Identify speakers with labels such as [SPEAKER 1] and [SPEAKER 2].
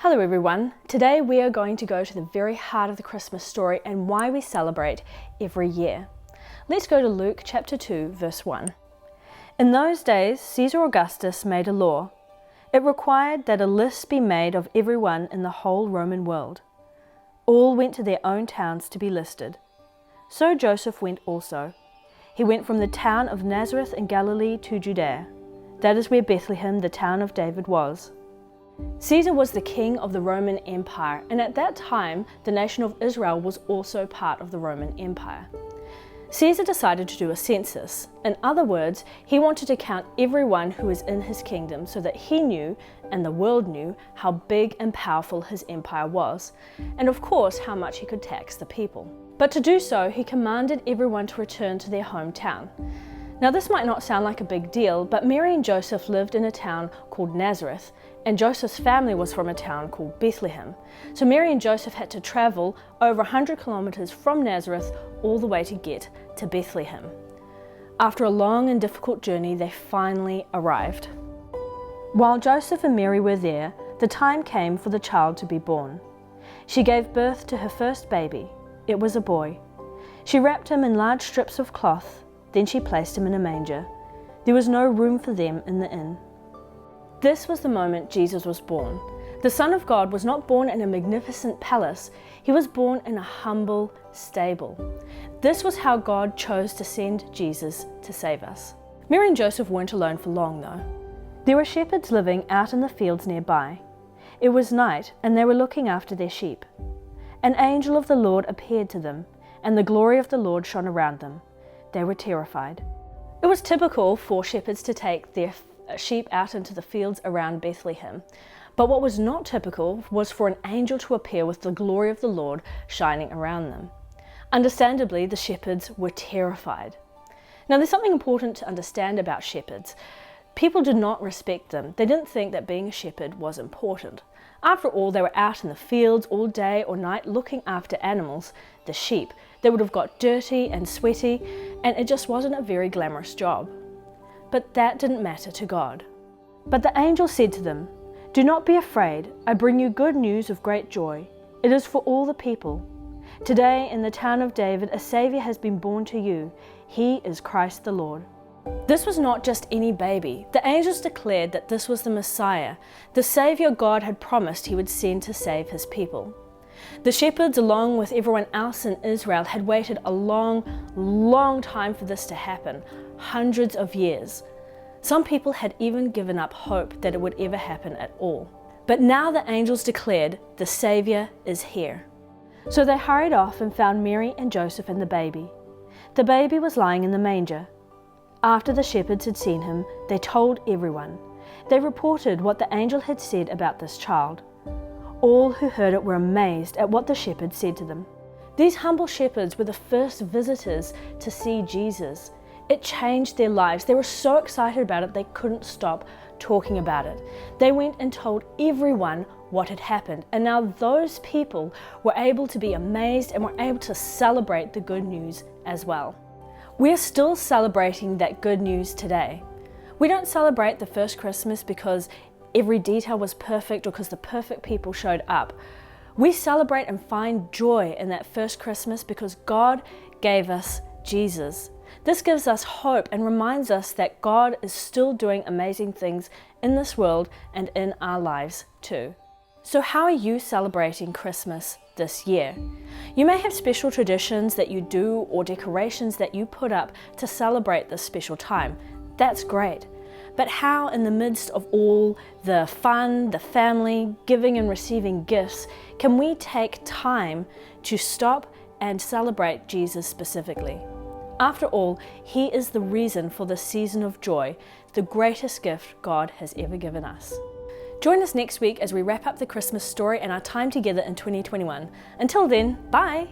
[SPEAKER 1] Hello everyone, today we are going to go to the very heart of the Christmas story and why we celebrate every year. Let's go to Luke chapter 2 verse 1. In those days Caesar Augustus made a law. It required that a list be made of everyone in the whole Roman world. All went to their own towns to be listed. So Joseph went also. He went from the town of Nazareth in Galilee to Judea. That is where Bethlehem, the town of David, was. Caesar was the king of the Roman Empire, and at that time the nation of Israel was also part of the Roman Empire. Caesar decided to do a census. In other words, he wanted to count everyone who was in his kingdom so that he knew, and the world knew, how big and powerful his empire was, and of course how much he could tax the people. But to do so, he commanded everyone to return to their hometown. Now this might not sound like a big deal, but Mary and Joseph lived in a town called Nazareth, and Joseph's family was from a town called Bethlehem. So Mary and Joseph had to travel over 100 kilometers from Nazareth all the way to get to Bethlehem. After a long and difficult journey, they finally arrived. While Joseph and Mary were there, the time came for the child to be born. She gave birth to her first baby. It was a boy. She wrapped him in large strips of cloth. Then she placed him in a manger. There was no room for them in the inn. This was the moment Jesus was born. The Son of God was not born in a magnificent palace. He was born in a humble stable. This was how God chose to send Jesus to save us. Mary and Joseph weren't alone for long though. There were shepherds living out in the fields nearby. It was night and they were looking after their sheep. An angel of the Lord appeared to them, and the glory of the Lord shone around them. They were terrified. It was typical for shepherds to take their sheep out into the fields around Bethlehem. But what was not typical was for an angel to appear with the glory of the Lord shining around them. Understandably, the shepherds were terrified. Now there's something important to understand about shepherds. People did not respect them. They didn't think that being a shepherd was important. After all, they were out in the fields all day or night looking after animals, the sheep. They would have got dirty and sweaty, and it just wasn't a very glamorous job. But that didn't matter to God. But the angel said to them, "Do not be afraid. I bring you good news of great joy. It is for all the people. Today in the town of David a Savior has been born to you. He is Christ the Lord." This was not just any baby. The angels declared that this was the Messiah, the Savior God had promised he would send to save his people. The shepherds, along with everyone else in Israel, had waited a long time for this to happen, hundreds of years. Some people had even given up hope that it would ever happen at all. But now the angels declared, the Savior is here. So they hurried off and found Mary and Joseph and the baby. The baby was lying in the manger. After the shepherds had seen him, they told everyone. They reported what the angel had said about this child. All who heard it were amazed at what the shepherds said to them. These humble shepherds were the first visitors to see Jesus. It changed their lives. They were so excited about it they couldn't stop talking about it. They went and told everyone what had happened, and now those people were able to be amazed and were able to celebrate the good news as well. We're still celebrating that good news today. We don't celebrate the first Christmas because every detail was perfect or because the perfect people showed up. We celebrate and find joy in that first Christmas because God gave us Jesus. This gives us hope and reminds us that God is still doing amazing things in this world and in our lives too. So how are you celebrating Christmas this year? You may have special traditions that you do or decorations that you put up to celebrate this special time. That's great. But how, in the midst of all the fun, the family, giving and receiving gifts, can we take time to stop and celebrate Jesus specifically? After all, He is the reason for the season of joy, the greatest gift God has ever given us. Join us next week as we wrap up the Christmas story and our time together in 2021. Until then, bye!